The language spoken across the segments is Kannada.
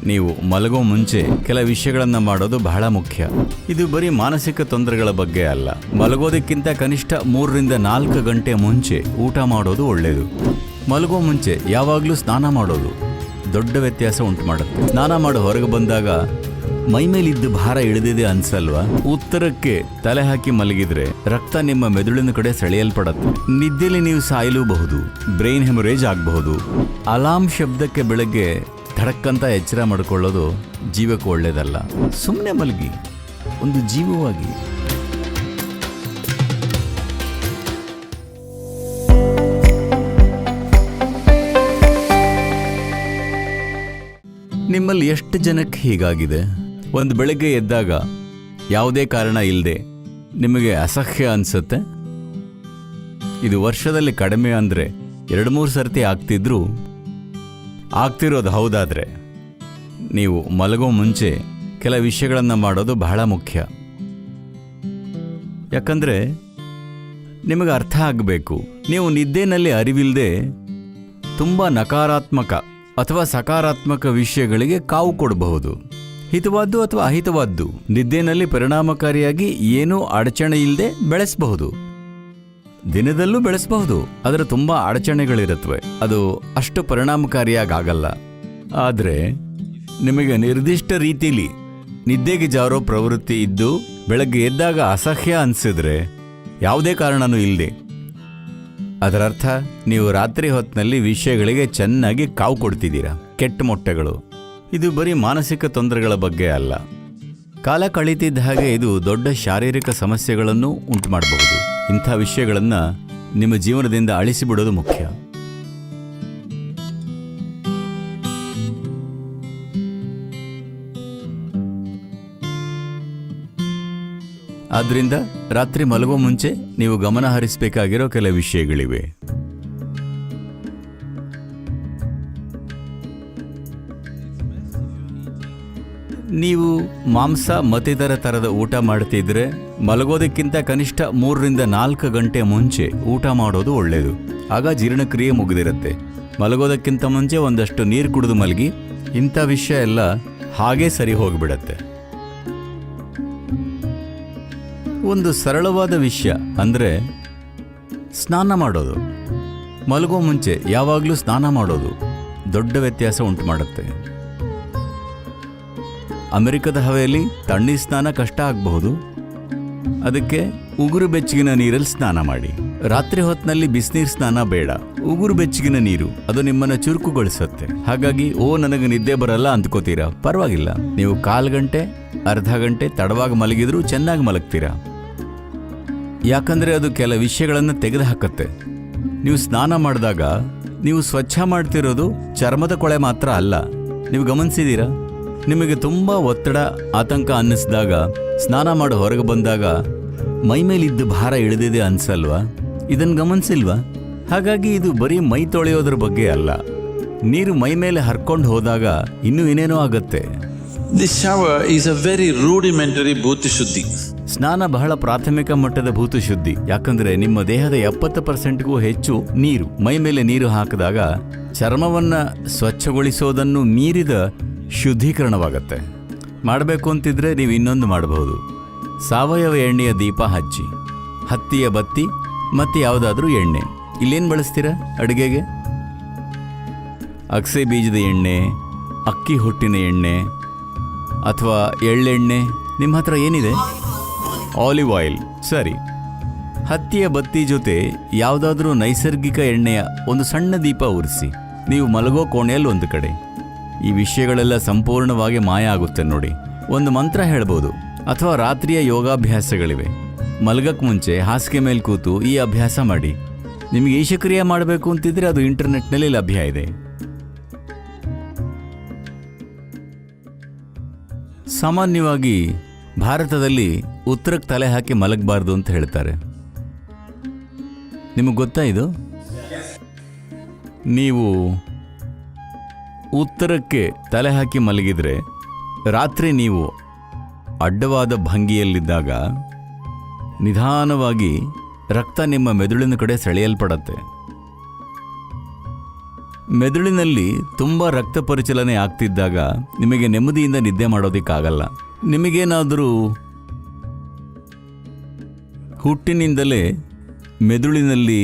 ನೀವು ಮಲಗೋ ಮುಂಚೆ ಕೆಲ ವಿಷಯಗಳನ್ನು ಮಾಡೋದು ಬಹಳ ಮುಖ್ಯ. ಇದು ಬರೀ ಮಾನಸಿಕ ತೊಂದರೆಗಳ ಬಗ್ಗೆ ಅಲ್ಲ. ಮಲಗೋದಕ್ಕಿಂತ ಕನಿಷ್ಠ 3ರಿಂದ 4 ಗಂಟೆ ಮುಂಚೆ ಊಟ ಮಾಡೋದು ಒಳ್ಳೆಯದು. ಮಲಗೋ ಮುಂಚೆ ಯಾವಾಗಲೂ ಸ್ನಾನ ಮಾಡೋದು ದೊಡ್ಡ ವ್ಯತ್ಯಾಸ ಉಂಟು ಮಾಡುತ್ತೆ. ಸ್ನಾನ ಮಾಡಿ ಹೊರಗೆ ಬಂದಾಗ ಮೈಮೇಲಿದ್ದ ಭಾರ ಇಳಿದಿದೆ ಅನ್ಸಲ್ವಾ? ಉತ್ತರಕ್ಕೆ ತಲೆ ಹಾಕಿ ಮಲಗಿದ್ರೆ ರಕ್ತ ನಿಮ್ಮ ಮೆದುಳಿನ ಕಡೆ ಸೆಳೆಯಲ್ಪಡತ್ತೆ. ನಿದ್ದೆಲಿ ನೀವು ಸಾಯಲೂಬಹುದು, ಬ್ರೈನ್ ಹೆಮರೇಜ್ ಆಗಬಹುದು. ಅಲಾರ್ಮ್ ಶಬ್ದಕ್ಕೆ ಬೆಳಗ್ಗೆ ಧಡಕ್ಕಂತ ಎಚ್ಚರ ಮಾಡಿಕೊಳ್ಳೋದು ಜೀವಕ್ಕೆ ಒಳ್ಳೇದಲ್ಲ. ಸುಮ್ಮನೆ ಮಲಗಿ, ಒಂದು ಜೀವವಾಗಿ. ನಿಮ್ಮಲ್ಲಿ ಎಷ್ಟು ಜನಕ್ಕೆ ಹೀಗಾಗಿದೆ? ಒಂದು ಬೆಳಗ್ಗೆ ಎದ್ದಾಗ ಯಾವುದೇ ಕಾರಣ ಇಲ್ಲದೆ ನಿಮಗೆ ಅಸಹ್ಯ ಅನಿಸುತ್ತೆ. ಇದು ವರ್ಷದಲ್ಲಿ ಕಡಿಮೆ ಅಂದರೆ 2-3 ಸರ್ತಿ ಆಗ್ತಿರೋದು ಹೌದಾದರೆ ನೀವು ಮಲಗೋ ಮುಂಚೆ ಕೆಲ ವಿಷಯಗಳನ್ನು ಮಾಡೋದು ಬಹಳ ಮುಖ್ಯ. ಯಾಕಂದರೆ ನಿಮಗೆ ಅರ್ಥ ಆಗಬೇಕು, ನೀವು ನಿದ್ದೆನಲ್ಲಿ ಅರಿವಿಲ್ಲದೆ ತುಂಬ ನಕಾರಾತ್ಮಕ ಅಥವಾ ಸಕಾರಾತ್ಮಕ ವಿಷಯಗಳಿಗೆ ಕಾವು ಕೊಡಬಹುದು. ಹಿತವಾದ್ದು ಅಥವಾ ಅಹಿತವಾದ್ದು ನಿದ್ದೆನಲ್ಲಿ ಪರಿಣಾಮಕಾರಿಯಾಗಿ ಏನೂ ಅಡಚಣೆ ಇಲ್ಲದೆ ಬೆಳೆಸಬಹುದು. ದಿನದಲ್ಲೂ ಬೆಳೆಸಬಹುದು, ಆದರೆ ತುಂಬ ಅಡಚಣೆಗಳಿರುತ್ತವೆ. ಅದು ಅಷ್ಟು ಪರಿಣಾಮಕಾರಿಯಾಗಲ್ಲ. ಆದರೆ ನಿಮಗೆ ನಿರ್ದಿಷ್ಟ ರೀತಿಯಲ್ಲಿ ನಿದ್ದೆಗೆ ಜಾರೋ ಪ್ರವೃತ್ತಿ ಇದ್ದು ಬೆಳಗ್ಗೆ ಎದ್ದಾಗ ಅಸಹ್ಯ ಅನಿಸಿದ್ರೆ ಯಾವುದೇ ಕಾರಣನೂ ಇಲ್ಲದೆ, ಅದರರ್ಥ ನೀವು ರಾತ್ರಿ ಹೊತ್ತಿನಲ್ಲಿ ವಿಷಯಗಳಿಗೆ ಚೆನ್ನಾಗಿ ಕಾವು ಕೊಡ್ತಿದ್ದೀರಾ. ಕೆಟ್ಟ ಮೊಟ್ಟೆಗಳು. ಇದು ಬರೀ ಮಾನಸಿಕ ತೊಂದರೆಗಳ ಬಗ್ಗೆ ಅಲ್ಲ. ಕಾಲ ಕಳೀತಿದ್ದ ಹಾಗೆ ಇದು ದೊಡ್ಡ ಶಾರೀರಿಕ ಸಮಸ್ಯೆಗಳನ್ನು ಉಂಟು ಮಾಡಬಹುದು. ಇಂಥ ವಿಷಯಗಳನ್ನು ನಿಮ್ಮ ಜೀವನದಿಂದ ಅಳಿಸಿಬಿಡೋದು ಮುಖ್ಯ. ಆದ್ದರಿಂದ ರಾತ್ರಿ ಮಲಗೋ ಮುಂಚೆ ನೀವು ಗಮನ ಹರಿಸಬೇಕಾಗಿರೋ ಕೆಲ ವಿಷಯಗಳಿವೆ. ನೀವು ಮಾಂಸ ಮತ್ತಿತರ ಥರದ ಊಟ ಮಾಡ್ತಿದ್ರೆ ಮಲಗೋದಕ್ಕಿಂತ ಕನಿಷ್ಠ 3ರಿಂದ 4 ಗಂಟೆ ಮುಂಚೆ ಊಟ ಮಾಡೋದು ಒಳ್ಳೆಯದು. ಆಗ ಜೀರ್ಣಕ್ರಿಯೆ ಮುಗಿದಿರುತ್ತೆ. ಮಲಗೋದಕ್ಕಿಂತ ಮುಂಚೆ ಒಂದಷ್ಟು ನೀರು ಕುಡಿದು ಮಲಗಿ. ಇಂಥ ವಿಷಯ ಎಲ್ಲ ಹಾಗೇ ಸರಿ ಹೋಗಿಬಿಡತ್ತೆ. ಒಂದು ಸರಳವಾದ ವಿಷಯ ಅಂದರೆ ಸ್ನಾನ ಮಾಡೋದು. ಮಲಗೋ ಮುಂಚೆ ಯಾವಾಗಲೂ ಸ್ನಾನ ಮಾಡೋದು ದೊಡ್ಡ ವ್ಯತ್ಯಾಸ ಉಂಟು ಮಾಡುತ್ತೆ. ಅಮೆರಿಕದ ಹವೆಯಲ್ಲಿ ತಣ್ಣೀರು ಸ್ನಾನ ಕಷ್ಟ ಆಗಬಹುದು. ಅದಕ್ಕೆ ಉಗುರು ಬೆಚ್ಚಗಿನ ನೀರಲ್ಲಿ ಸ್ನಾನ ಮಾಡಿ. ರಾತ್ರಿ ಹೊತ್ತಿನಲ್ಲಿ ಬಿಸಿನೀರು ಸ್ನಾನ ಬೇಡ. ಉಗುರು ಬೆಚ್ಚಗಿನ ನೀರು ಅದು ನಿಮ್ಮನ್ನು ಚುರುಕುಗೊಳಿಸುತ್ತೆ. ಹಾಗಾಗಿ ನನಗೆ ನಿದ್ದೆ ಬರಲ್ಲ ಅಂದ್ಕೋತೀರಾ, ಪರವಾಗಿಲ್ಲ. ನೀವು 1/4 ಗಂಟೆ ಅರ್ಧ ಗಂಟೆ ತಡವಾಗಿ ಮಲಗಿದ್ರೂ ಚೆನ್ನಾಗಿ ಮಲಗ್ತೀರಾ. ಯಾಕಂದರೆ ಅದು ಕೆಲ ವಿಷಯಗಳನ್ನು ತೆಗೆದುಹಾಕತ್ತೆ. ನೀವು ಸ್ನಾನ ಮಾಡಿದಾಗ ನೀವು ಸ್ವಚ್ಛ ಮಾಡ್ತಿರೋದು ಚರ್ಮದ ಕೊಳೆ ಮಾತ್ರ ಅಲ್ಲ. ನೀವು ಗಮನಿಸಿದ್ದೀರಾ? ನಿಮಗೆ ತುಂಬ ಒತ್ತಡ ಆತಂಕ ಅನ್ನಿಸಿದಾಗ ಸ್ನಾನ ಮಾಡಿ ಹೊರಗೆ ಬಂದಾಗ ಮೈಮೇಲಿದ್ದ ಭಾರ ಇಳಿದಿದೆ ಅನ್ಸಲ್ವಾ? ಇದನ್ನು ಗಮನಿಸಿಲ್ವಾ? ಹಾಗಾಗಿ ಇದು ಬರೀ ಮೈ ತೊಳೆಯೋದ್ರ ಬಗ್ಗೆ ಅಲ್ಲ. ನೀರು ಮೈ ಮೇಲೆ ಹರ್ಕೊಂಡು ಹೋದಾಗ ಇನ್ನೂ ಏನೇನೋ ಆಗತ್ತೆ. This shower is a very rudimentary bhuti shuddhi. ಸ್ನಾನ ಬಹಳ ಪ್ರಾಥಮಿಕ ಮಟ್ಟದ ಭೂತ ಶುದ್ಧಿ. ಯಾಕಂದ್ರೆ ನಿಮ್ಮ ದೇಹದ 70%ಗೂ ಹೆಚ್ಚು ನೀರು. ಮೈ ಮೇಲೆ ನೀರು ಹಾಕಿದಾಗ ಚರ್ಮವನ್ನ ಸ್ವಚ್ಛಗೊಳಿಸೋದನ್ನು ಮೀರಿದ ಶುದ್ಧೀಕರಣವಾಗತ್ತೆ. ಮಾಡಬೇಕು ಅಂತಿದ್ರೆ ನೀವು ಇನ್ನೊಂದು ಮಾಡಬಹುದು. ಸಾವಯವ ಎಣ್ಣೆಯ ದೀಪ ಹಚ್ಚಿ, ಹತ್ತಿಯ ಬತ್ತಿ ಮತ್ತು ಯಾವುದಾದ್ರೂ ಎಣ್ಣೆ. ಇಲ್ಲೇನು ಬಳಸ್ತೀರಾ ಅಡುಗೆಗೆ? ಅಗಸೆ ಬೀಜದ ಎಣ್ಣೆ, ಅಕ್ಕಿ ಹೊಟ್ಟಿನ ಎಣ್ಣೆ ಅಥವಾ ಎಳ್ಳೆಣ್ಣೆ. ನಿಮ್ಮ ಹತ್ರ ಏನಿದೆ? Olive oil. ಸರಿ. ಹತ್ತಿಯ ಬತ್ತಿ ಜೊತೆ ಯಾವುದಾದ್ರೂ ನೈಸರ್ಗಿಕ ಎಣ್ಣೆಯ ಒಂದು ಸಣ್ಣ ದೀಪ ಉರಿಸಿ. ನೀವು ಮಲಗೋ ಕೋಣೆಯಲ್ಲಿ ಒಂದು ಕಡೆ. ಈ ವಿಷಯಗಳೆಲ್ಲ ಸಂಪೂರ್ಣವಾಗಿ ಮಾಯ ಆಗುತ್ತೆ ನೋಡಿ. ಒಂದು ಮಂತ್ರ ಹೇಳ್ಬೋದು. ಅಥವಾ ರಾತ್ರಿಯ ಯೋಗಾಭ್ಯಾಸಗಳಿವೆ. ಮಲಗಕ್ಕೆ ಮುಂಚೆ ಹಾಸಿಗೆ ಮೇಲೆ ಕೂತು ಈ ಅಭ್ಯಾಸ ಮಾಡಿ. ನಿಮಗೆ ಈಶಕ್ರಿಯೆ ಮಾಡಬೇಕು ಅಂತಿದ್ರೆ ಅದು ಇಂಟರ್ನೆಟ್ನಲ್ಲಿ ಲಭ್ಯ ಇದೆ. ಸಾಮಾನ್ಯವಾಗಿ ಭಾರತದಲ್ಲಿ ಉತ್ತರಕ್ಕೆ ತಲೆ ಹಾಕಿ ಮಲಗಬಾರ್ದು ಅಂತ ಹೇಳ್ತಾರೆ. ನಿಮಗೆ ಗೊತ್ತಾ ಇದು? ನೀವು ಉತ್ತರಕ್ಕೆ ತಲೆ ಹಾಕಿ ಮಲಗಿದ್ರೆ ರಾತ್ರಿ ನೀವು ಅಡ್ಡವಾದ ಭಂಗಿಯಲ್ಲಿದ್ದಾಗ ನಿಧಾನವಾಗಿ ರಕ್ತ ನಿಮ್ಮ ಮೆದುಳಿನ ಕಡೆ ಸೆಳೆಯಲ್ಪಡತ್ತೆ. ಮೆದುಳಿನಲ್ಲಿ ತುಂಬ ರಕ್ತ ಪರಿಚಲನೆ ಆಗ್ತಿದ್ದಾಗ ನಿಮಗೆ ನೆಮ್ಮದಿಯಿಂದ ನಿದ್ದೆ ಮಾಡೋದಕ್ಕಾಗಲ್ಲ. ನಿಮಗೇನಾದರೂ ಹುಟ್ಟಿನಿಂದಲೇ ಮೆದುಳಿನಲ್ಲಿ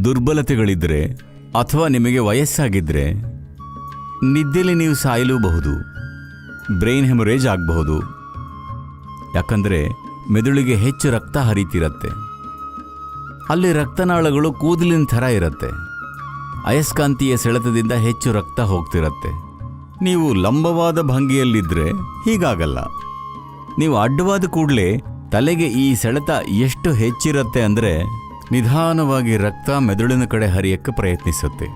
ದುರ್ಬಲತೆಗಳಿದ್ದರೆ ಅಥವಾ ನಿಮಗೆ ವಯಸ್ಸಾಗಿದ್ದರೆ ನಿದ್ದೆಯಲ್ಲಿ ನೀವು ಸಾಯಲೂಬಹುದು, ಬ್ರೈನ್ ಹೆಮರೇಜ್ ಆಗಬಹುದು. ಯಾಕಂದರೆ ಮೆದುಳಿಗೆ ಹೆಚ್ಚು ರಕ್ತ ಹರಿತಿರತ್ತೆ. ಅಲ್ಲಿ ರಕ್ತನಾಳಗಳು ಕೂದಲಿನ ಥರ ಇರುತ್ತೆ. ಅಯಸ್ಕಾಂತೀಯ ಸೆಳೆತದಿಂದ ಹೆಚ್ಚು ರಕ್ತ ಹೋಗ್ತಿರತ್ತೆ. ನೀವು ಲಂಬವಾದ ಭಂಗಿಯಲ್ಲಿದ್ದರೆ ಹೀಗಾಗಲ್ಲ. ನೀವು ಅಡ್ಡವಾದ ಕೂಡಲೇ ತಲೆಗೆ ಈ ಸೆಳೆತ ಎಷ್ಟು ಹೆಚ್ಚಿರುತ್ತೆ ಅಂದರೆ ನಿಧಾನವಾಗಿ ರಕ್ತ ಮೆದುಳಿನ ಕಡೆ ಹರಿಯಕ್ಕೆ ಪ್ರಯತ್ನಿಸುತ್ತೆ.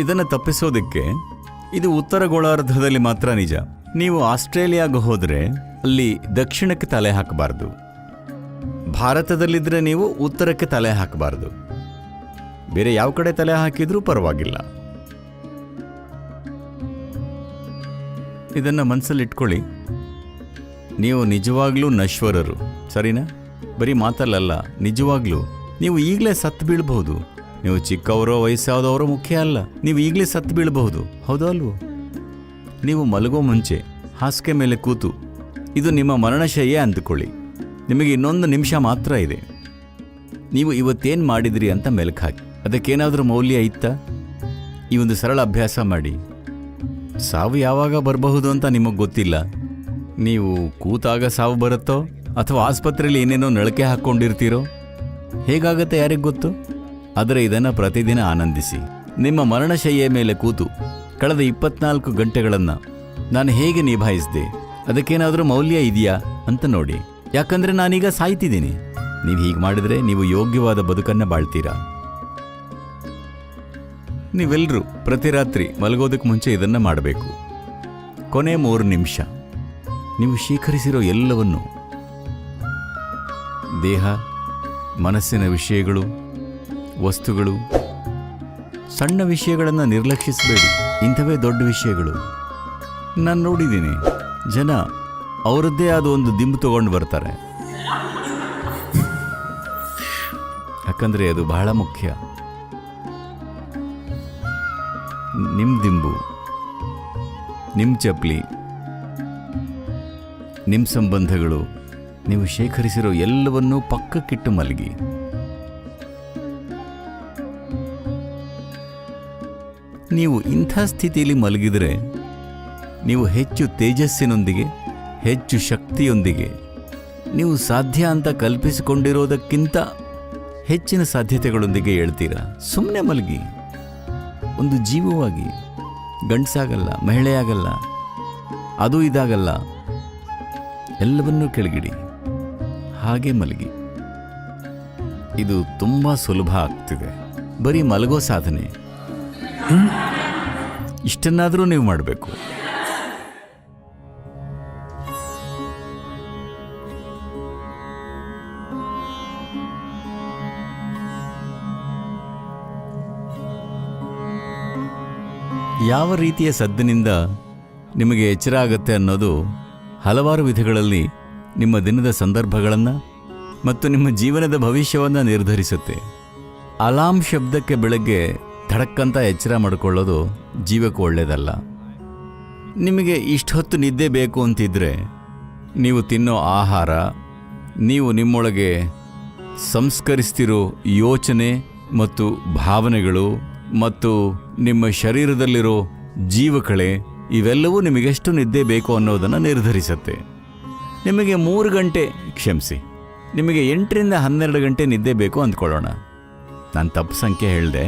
ಇದನ್ನು ತಪ್ಪಿಸೋದಕ್ಕೆ ಇದು ಉತ್ತರ ಗೋಳಾರ್ಧದಲ್ಲಿ ಮಾತ್ರ ನಿಜ. ನೀವು ಆಸ್ಟ್ರೇಲಿಯಾಗೆ ಹೋದರೆ ಅಲ್ಲಿ ದಕ್ಷಿಣಕ್ಕೆ ತಲೆ ಹಾಕಬಾರ್ದು. ಭಾರತದಲ್ಲಿದ್ದರೆ ನೀವು ಉತ್ತರಕ್ಕೆ ತಲೆ ಹಾಕಬಾರ್ದು. ಬೇರೆ ಯಾವ ಕಡೆ ತಲೆ ಹಾಕಿದ್ರೂ ಪರವಾಗಿಲ್ಲ. ಇದನ್ನು ಮನಸ್ಸಲ್ಲಿಟ್ಕೊಳ್ಳಿ. ನೀವು ನಿಜವಾಗ್ಲೂ ನಶ್ವರರು, ಸರಿನಾ? ಬರೀ ಮಾತಲ್ಲಲ್ಲ, ನಿಜವಾಗ್ಲೂ ನೀವು ಈಗಲೇ ಸತ್ತು ಬೀಳಬಹುದು. ನೀವು ಚಿಕ್ಕವರೋ ವಯಸ್ಸಾದವರೋ ಮುಖ್ಯ ಅಲ್ಲ, ನೀವು ಈಗಲೇ ಸತ್ತು ಬೀಳಬಹುದು. ಹೌದೋ ಅಲ್ವೋ? ನೀವು ಮಲಗೋ ಮುಂಚೆ ಹಾಸಿಗೆ ಮೇಲೆ ಕೂತು ಇದು ನಿಮ್ಮ ಮರಣಶಯ್ಯೆ ಅಂದುಕೊಳ್ಳಿ. ನಿಮಗೆ ಇನ್ನೊಂದು ನಿಮಿಷ ಮಾತ್ರ ಇದೆ. ನೀವು ಇವತ್ತೇನು ಮಾಡಿದ್ರಿ ಅಂತ ಮೆಲುಕು ಹಾಕಿ. ಅದಕ್ಕೇನಾದರೂ ಮೌಲ್ಯ ಇತ್ತಾ? ಈ ಒಂದು ಸರಳ ಅಭ್ಯಾಸ ಮಾಡಿ. ಸಾವು ಯಾವಾಗ ಬರಬಹುದು ಅಂತ ನಿಮಗೆ ಗೊತ್ತಿಲ್ಲ. ನೀವು ಕೂತಾಗ ಸಾವು ಬರುತ್ತೋ ಅಥವಾ ಆಸ್ಪತ್ರೆಯಲ್ಲಿ ಏನೇನೋ ನಳಕೆ ಹಾಕ್ಕೊಂಡಿರ್ತೀರೋ, ಹೇಗಾಗತ್ತೆ ಯಾರಿಗೆ ಗೊತ್ತು? ಆದರೆ ಇದನ್ನು ಪ್ರತಿದಿನ ಆನಂದಿಸಿ. ನಿಮ್ಮ ಮರಣಶಯ್ಯೆ ಮೇಲೆ ಕೂತು ಕಳೆದ 24 ಗಂಟೆಗಳನ್ನು ನಾನು ಹೇಗೆ ನಿಭಾಯಿಸಿದೆ, ಅದಕ್ಕೇನಾದರೂ ಮೌಲ್ಯ ಇದೆಯಾ ಅಂತ ನೋಡಿ. ಯಾಕಂದರೆ ನಾನೀಗ ಸಾಯ್ತಿದ್ದೀನಿ. ನೀವು ಹೀಗೆ ಮಾಡಿದರೆ ನೀವು ಯೋಗ್ಯವಾದ ಬದುಕನ್ನು ಬಾಳ್ತೀರಾ. ನೀವೆಲ್ಲರೂ ಪ್ರತಿ ರಾತ್ರಿ ಮಲಗೋದಕ್ಕೆ ಮುಂಚೆ ಇದನ್ನು ಮಾಡಬೇಕು. ಕೊನೆ 3 ನಿಮಿಷ ನೀವು ಶೇಖರಿಸಿರೋ ಎಲ್ಲವನ್ನು, ದೇಹ, ಮನಸ್ಸಿನ ವಿಷಯಗಳು, ವಸ್ತುಗಳು, ಸಣ್ಣ ವಿಷಯಗಳನ್ನು ನಿರ್ಲಕ್ಷಿಸಬೇಡಿ. ಇಂಥವೇ ದೊಡ್ಡ ವಿಷಯಗಳು. ನಾನು ನೋಡಿದ್ದೀನಿ, ಜನ ಅವರದ್ದೇ ಆದ ಒಂದು ದಿಂಬು ತಗೊಂಡು ಬರ್ತಾರೆ. ಯಾಕಂದರೆ ಅದು ಬಹಳ ಮುಖ್ಯ. ನಿಮ್ಮ ದಿಂಬು, ನಿಮ್ಮ ಚಪ್ಪಲಿ, ನಿಮ್ಮ ಸಂಬಂಧಗಳು, ನೀವು ಶೇಖರಿಸಿರೋ ಎಲ್ಲವನ್ನೂ ಪಕ್ಕಕ್ಕಿಟ್ಟು ಮಲಗಿ. ನೀವು ಇಂಥ ಸ್ಥಿತಿಯಲ್ಲಿ ಮಲಗಿದರೆ ನೀವು ಹೆಚ್ಚು ತೇಜಸ್ಸಿನೊಂದಿಗೆ, ಹೆಚ್ಚು ಶಕ್ತಿಯೊಂದಿಗೆ, ನೀವು ಸಾಧ್ಯ ಅಂತ ಕಲ್ಪಿಸಿಕೊಂಡಿರೋದಕ್ಕಿಂತ ಹೆಚ್ಚಿನ ಸಾಧ್ಯತೆಗಳೊಂದಿಗೆ ಹೇಳ್ತೀರಾ. ಸುಮ್ಮನೆ ಮಲಗಿ. ಒಂದು ಜೀವವಾಗಿ. ಗಂಡಸಾಗಲ್ಲ, ಮಹಿಳೆಯಾಗಲ್ಲ, ಅದು ಇದಾಗಲ್ಲ, ಎಲ್ಲವನ್ನೂ ಕೆಳಗಿಡಿ. ಹಾಗೆ ಮಲಗಿ. ಇದು ತುಂಬ ಸುಲಭ ಆಗ್ತಿದೆ. ಬರೀ ಮಲಗೋ ಸಾಧನೆ. ಇಷ್ಟನ್ನಾದರೂ ನೀವು ಮಾಡಬೇಕು. ಯಾವ ರೀತಿಯ ಸದ್ದಿನಿಂದ ನಿಮಗೆ ಎಚ್ಚರ ಆಗುತ್ತೆ ಅನ್ನೋದು ಹಲವಾರು ವಿಧಗಳಲ್ಲಿ ನಿಮ್ಮ ದಿನದ ಸಂದರ್ಭಗಳನ್ನು ಮತ್ತು ನಿಮ್ಮ ಜೀವನದ ಭವಿಷ್ಯವನ್ನು ನಿರ್ಧರಿಸುತ್ತೆ. ಅಲಾರ್ಮ್ ಶಬ್ದಕ್ಕೆ ಬೆಳಗ್ಗೆ ಧಡಕ್ಕಂತ ಎಚ್ಚರ ಮಾಡಿಕೊಳ್ಳೋದು ಜೀವಕ್ಕೆ ಒಳ್ಳೆಯದಲ್ಲ. ನಿಮಗೆ ಇಷ್ಟೊತ್ತು ನಿದ್ದೆ ಬೇಕು ಅಂತಿದ್ರೆ ನೀವು ತಿನ್ನೋ ಆಹಾರ, ನೀವು ನಿಮ್ಮೊಳಗೆ ಸಂಸ್ಕರಿಸ್ತಿರೋ ಯೋಚನೆ ಮತ್ತು ಭಾವನೆಗಳು ಮತ್ತು ನಿಮ್ಮ ಶರೀರದಲ್ಲಿರೋ ಜೀವಕಳೆ, ಇವೆಲ್ಲವೂ ನಿಮಗೆಷ್ಟು ನಿದ್ದೆ ಬೇಕು ಅನ್ನೋದನ್ನು ನಿರ್ಧರಿಸುತ್ತೆ. ನಿಮಗೆ 3 ಗಂಟೆ, ಕ್ಷಮಿಸಿ, ನಿಮಗೆ 8 ರಿಂದ 12 ಗಂಟೆ ನಿದ್ದೆ ಬೇಕು ಅಂದ್ಕೊಳ್ಳೋಣ. ನಾನು ತಪ್ಪು ಸಂಖ್ಯೆ ಹೇಳಿದೆ.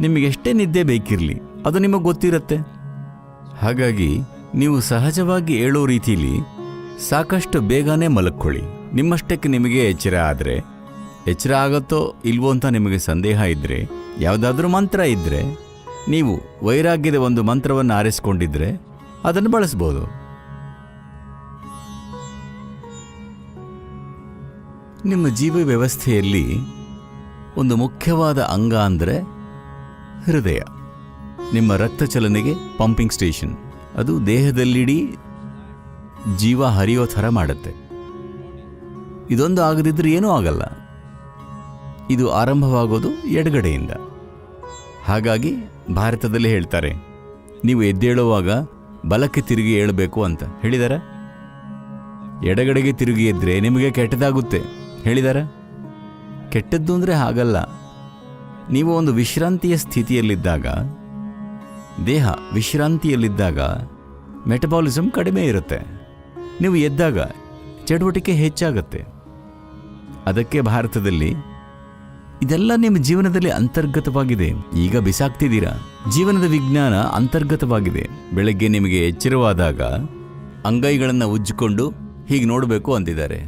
ನಿಮಗೆಷ್ಟೇ ನಿದ್ದೆ ಬೇಕಿರಲಿ, ಅದು ನಿಮಗೆ ಗೊತ್ತಿರುತ್ತೆ. ಹಾಗಾಗಿ ನೀವು ಸಹಜವಾಗಿ ಹೇಳೋ ರೀತಿಯಲ್ಲಿ ಸಾಕಷ್ಟು ಬೇಗನೆ ಮಲಕ್ಕೊಳ್ಳಿ. ನಿಮ್ಮಷ್ಟಕ್ಕೆ ನಿಮಗೆ ಎಚ್ಚರ ಆದರೆ, ಎಚ್ಚರ ಆಗುತ್ತೋ ಇಲ್ವೋ ಅಂತ ನಿಮಗೆ ಸಂದೇಹ ಇದ್ದರೆ, ಯಾವುದಾದ್ರೂ ಮಂತ್ರ ಇದ್ದರೆ, ನೀವು ವೈರಾಗ್ಯದ ಒಂದು ಮಂತ್ರವನ್ನು ಆರಿಸಿಕೊಂಡಿದ್ರೆ ಅದನ್ನು ಬಳಸ್ಬೋದು. ನಿಮ್ಮ ಜೀವ ವ್ಯವಸ್ಥೆಯಲ್ಲಿ ಒಂದು ಮುಖ್ಯವಾದ ಅಂಗ ಅಂದರೆ ಹೃದಯ. ನಿಮ್ಮ ರಕ್ತ ಚಲನೆಗೆ ಪಂಪಿಂಗ್ ಸ್ಟೇಷನ್. ಅದು ದೇಹದಲ್ಲಿಡೀ ಜೀವ ಹರಿಯೋ ಥರ ಮಾಡುತ್ತೆ. ಇದೊಂದು ಆಗದಿದ್ದರೆ ಏನೂ ಆಗಲ್ಲ. ಇದು ಆರಂಭವಾಗೋದು ಎಡಗಡೆಯಿಂದ. ಹಾಗಾಗಿ ಭಾರತದಲ್ಲಿ ಹೇಳ್ತಾರೆ, ನೀವು ಎದ್ದೇಳುವಾಗ ಬಲಕ್ಕೆ ತಿರುಗಿ ಏಳಬೇಕು ಅಂತ ಹೇಳಿದಾರ. ಎಡಗಡೆಗೆ ತಿರುಗಿ ಎದ್ರೆ ನಿಮಗೆ ಕೆಟ್ಟದಾಗುತ್ತೆ ಹೇಳಿದಾರ. ಕೆಟ್ಟದ್ದು ಅಂದರೆ ಹಾಗಲ್ಲ. ನೀವು ಒಂದು ವಿಶ್ರಾಂತಿಯ ಸ್ಥಿತಿಯಲ್ಲಿದ್ದಾಗ, ದೇಹ ವಿಶ್ರಾಂತಿಯಲ್ಲಿದ್ದಾಗ ಮೆಟಬಾಲಿಸಮ್ ಕಡಿಮೆ ಇರುತ್ತೆ. ನೀವು ಎದ್ದಾಗ ಚಟುವಟಿಕೆ ಹೆಚ್ಚಾಗತ್ತೆ. ಅದಕ್ಕೆ ಭಾರತದಲ್ಲಿ ಇದೆಲ್ಲ ನಿಮ್ಮ ಜೀವನದಲ್ಲಿ ಅಂತರ್ಗತವಾಗಿದೆ. ಈಗ ಬಿಸಾಕ್ತಿದ್ದೀರಾ. ಜೀವನದ ವಿಜ್ಞಾನ ಅಂತರ್ಗತವಾಗಿದೆ. ಬೆಳಗ್ಗೆ ನಿಮಗೆ ಎಚ್ಚರವಾದಾಗ ಅಂಗೈಗಳನ್ನು ಉಜ್ಜಿಕೊಂಡು ಹೀಗೆ ನೋಡಬೇಕು ಅಂತಿದ್ದಾರೆ.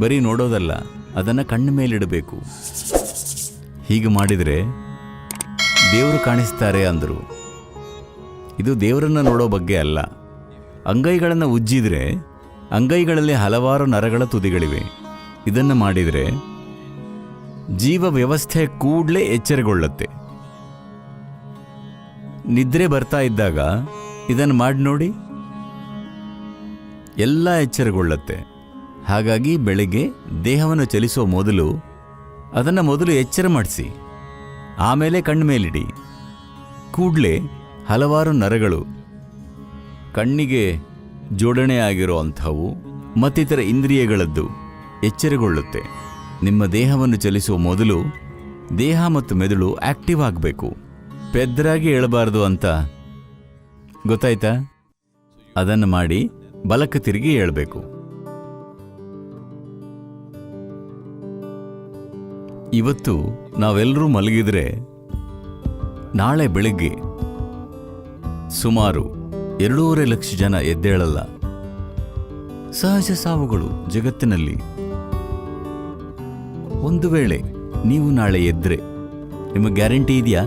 ಬರೀ ನೋಡೋದಲ್ಲ, ಅದನ್ನು ಕಣ್ಣ ಮೇಲಿಡಬೇಕು. ಹೀಗೆ ಮಾಡಿದರೆ ದೇವರು ಕಾಣಿಸ್ತಾರೆ ಅಂದರು. ಇದು ದೇವರನ್ನು ನೋಡೋ ಬಗ್ಗೆ ಅಲ್ಲ. ಅಂಗೈಗಳನ್ನು ಉಜ್ಜಿದ್ರೆ ಅಂಗೈಗಳಲ್ಲಿ ಹಲವಾರು ನರಗಳ ತುದಿಗಳಿವೆ. ಇದನ್ನು ಮಾಡಿದರೆ ಜೀವ ವ್ಯವಸ್ಥೆ ಕೂಡಲೇ ಎಚ್ಚರಗೊಳ್ಳುತ್ತೆ. ನಿದ್ರೆ ಬರ್ತಾ ಇದ್ದಾಗ ಇದನ್ನು ಮಾಡಿ ನೋಡಿ, ಎಲ್ಲ ಎಚ್ಚರಗೊಳ್ಳುತ್ತೆ. ಹಾಗಾಗಿ ಬೆಳಗ್ಗೆ ದೇಹವನ್ನು ಚಲಿಸುವ ಮೊದಲು ಅದನ್ನು ಮೊದಲು ಎಚ್ಚರ ಮಾಡಿಸಿ, ಆಮೇಲೆ ಕಣ್ಣು ಮೇಲಿಡಿ. ಕೂಡಲೇ ಹಲವಾರು ನರಗಳು, ಕಣ್ಣಿಗೆ ಜೋಡಣೆ ಆಗಿರೋ ಅಂಥವು ಮತ್ತಿತರ ಇಂದ್ರಿಯಗಳದ್ದು ಎಚ್ಚರಗೊಳ್ಳುತ್ತೆ. ನಿಮ್ಮ ದೇಹವನ್ನು ಚಲಿಸುವ ಮೊದಲು ದೇಹ ಮತ್ತು ಮೆದುಳು ಆಕ್ಟಿವ್ ಆಗಬೇಕು. ಪೆದ್ರಾಗಿ ಏಳಬಾರ್ದು ಅಂತ ಗೊತ್ತಾಯ್ತಾ? ಅದನ್ನು ಮಾಡಿ ಬಲಕ್ಕೆ ತಿರುಗಿ ಏಳಬೇಕು. ಇವತ್ತು ನಾವೆಲ್ಲರೂ ಮಲಗಿದ್ರೆ ನಾಳೆ ಬೆಳಗ್ಗೆ ಸುಮಾರು 2.5 ಲಕ್ಷ ಜನ ಎದ್ದೇಳಲ್ಲ. ಸಹಜ ಸಾವುಗಳು ಜಗತ್ತಿನಲ್ಲಿ. ಒಂದು ವೇಳೆ ನೀವು ನಾಳೆ ಎದ್ರೆ ನಿಮಗೆ ಗ್ಯಾರಂಟಿ ಇದೆಯಾ?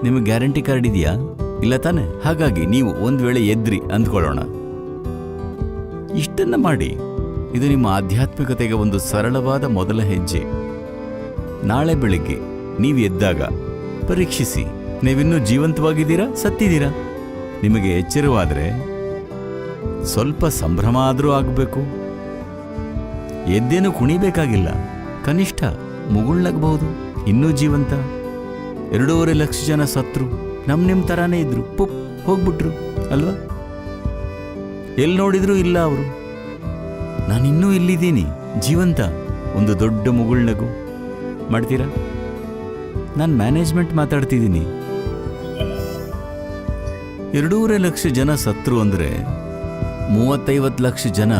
ನಿಮಗೆ ಗ್ಯಾರಂಟಿ ಕಾರ್ಡ್ ಇದೆಯಾ? ಇಲ್ಲ ತಾನೆ? ಹಾಗಾಗಿ ನೀವು ಒಂದು ವೇಳೆ ಎದ್ರಿ ಅಂದ್ಕೊಳ್ಳೋಣ. ಇಷ್ಟನ್ನ ಮಾಡಿ. ಇದು ನಿಮ್ಮ ಆಧ್ಯಾತ್ಮಿಕತೆಗೆ ಒಂದು ಸರಳವಾದ ಮೊದಲ ಹೆಜ್ಜೆ. ನಾಳೆ ಬೆಳಿಗ್ಗೆ ನೀವು ಎದ್ದಾಗ ಪರೀಕ್ಷಿಸಿ, ನೀವಿನ್ನೂ ಜೀವಂತವಾಗಿದ್ದೀರಾ, ಸತ್ತಿದ್ದೀರಾ? ನಿಮಗೆ ಎಚ್ಚರವಾದರೆ ಸ್ವಲ್ಪ ಸಂಭ್ರಮ ಆದರೂ ಆಗಬೇಕು. ಎದ್ದೇನು ಕುಣಿಬೇಕಾಗಿಲ್ಲ, ಕನಿಷ್ಠ ಮುಗುಳ್ನಗಬಹುದು. ಇನ್ನೂ ಜೀವಂತ. 2.5 ಲಕ್ಷ ಜನ ಸತ್ರು, ನಿಮ್ಮ ಥರಾನೇ ಇದ್ರು, ಪುಪ್ ಹೋಗ್ಬಿಟ್ರು ಅಲ್ವಾ? ಎಲ್ಲಿ ನೋಡಿದ್ರು ಇಲ್ಲ ಅವರು. ನಾನಿನ್ನೂ ಇಲ್ಲಿದ್ದೀನಿ, ಜೀವಂತ. ಒಂದು ದೊಡ್ಡ ಮುಗುಳ್ನಗು ಮಾಡ್ತೀರಾ? ನಾನು ಮ್ಯಾನೇಜ್ಮೆಂಟ್ ಮಾತಾಡ್ತಿದ್ದೀನಿ. 2.5 ಲಕ್ಷ ಜನ ಸತ್ರು ಅಂದರೆ 30-50 ಲಕ್ಷ ಜನ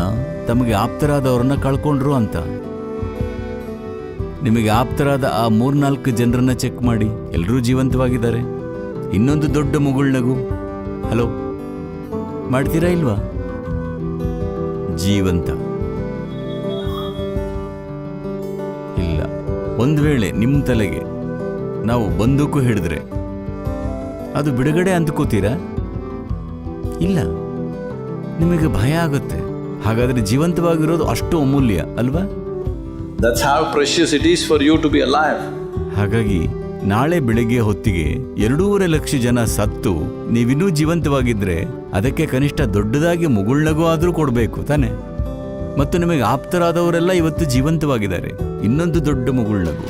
ತಮಗೆ ಆಪ್ತರಾದವ್ರನ್ನ ಕಳ್ಕೊಂಡ್ರು ಅಂತ. ನಿಮಗೆ ಆಪ್ತರಾದ ಆ 3-4 ಜನರನ್ನ ಚೆಕ್ ಮಾಡಿ, ಎಲ್ಲರೂ ಜೀವಂತವಾಗಿದ್ದಾರೆ. ಇನ್ನೊಂದು ದೊಡ್ಡ ಮುಗುಳ್ನಗು, ಹಲೋ ಮಾಡ್ತೀರಾ ಇಲ್ವಾ? ಜೀವಂತ ಇಲ್ಲ. ಒಂದು ವೇಳೆ ನಿಮ್ಮ ತಲೆಗೆ ನಾವು ಬಂದೂಕು ಹಿಡಿದ್ರೆ ಅದು ಬಿಡುಗಡೆ ಅಂದ್ಕೋತೀರಾ? ಇಲ್ಲ, ನಿಮಗೆ ಭಯ ಆಗುತ್ತೆ. ಹಾಗಾದ್ರೆ ಜೀವಂತವಾಗಿರೋದು ಅಷ್ಟು ಅಮೂಲ್ಯ ಅಲ್ವಾ? That's how precious it is for you to be alive. ಹಾಗಾಗಿ ನಾಳೆ ಬೆಳಿಗ್ಗೆ ಹೊತ್ತಿಗೆ 2.5 ಲಕ್ಷ ಜನ ಸತ್ತು ನೀವಿನ್ನೂ ಜೀವಂತವಾಗಿದ್ರೆ ಅದಕ್ಕೆ ಕನಿಷ್ಠ ದೊಡ್ಡದಾಗಿ ಮುಗುಳ್ನಗು ಆದರೂ ಕೊಡಬೇಕು ತಾನೆ? ಮತ್ತು ನಿಮಗೆ ಆಪ್ತರಾದವರೆಲ್ಲ ಇವತ್ತು ಜೀವಂತವಾಗಿದ್ದಾರೆ. ಇನ್ನೊಂದು ದೊಡ್ಡ ಮುಗುಳ್ನಗು.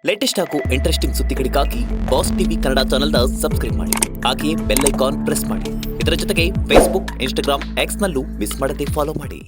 ಲೇಟೆಸ್ಟ್ ಹಾಗೂ ಇಂಟ್ರೆಸ್ಟಿಂಗ್ ಸುದ್ದಿಗಳಿಗಾಗಿ ಬಾಸ್ ಟಿವಿ ಕನ್ನಡ ಚಾನೆಲ್ನ ಸಬ್ಸ್ಕ್ರೈಬ್ ಮಾಡಿ. ಹಾಗೆಯೇ ಬೆಲ್ ಐಕಾನ್ ಪ್ರೆಸ್ ಮಾಡಿ. ಇದರ ಜೊತೆಗೆ ಫೇಸ್ಬುಕ್, ಇನ್ಸ್ಟಾಗ್ರಾಮ್, ಎಕ್ಸ್ನಲ್ಲೂ ಮಿಸ್ ಮಾಡದೆ ಫಾಲೋ ಮಾಡಿ.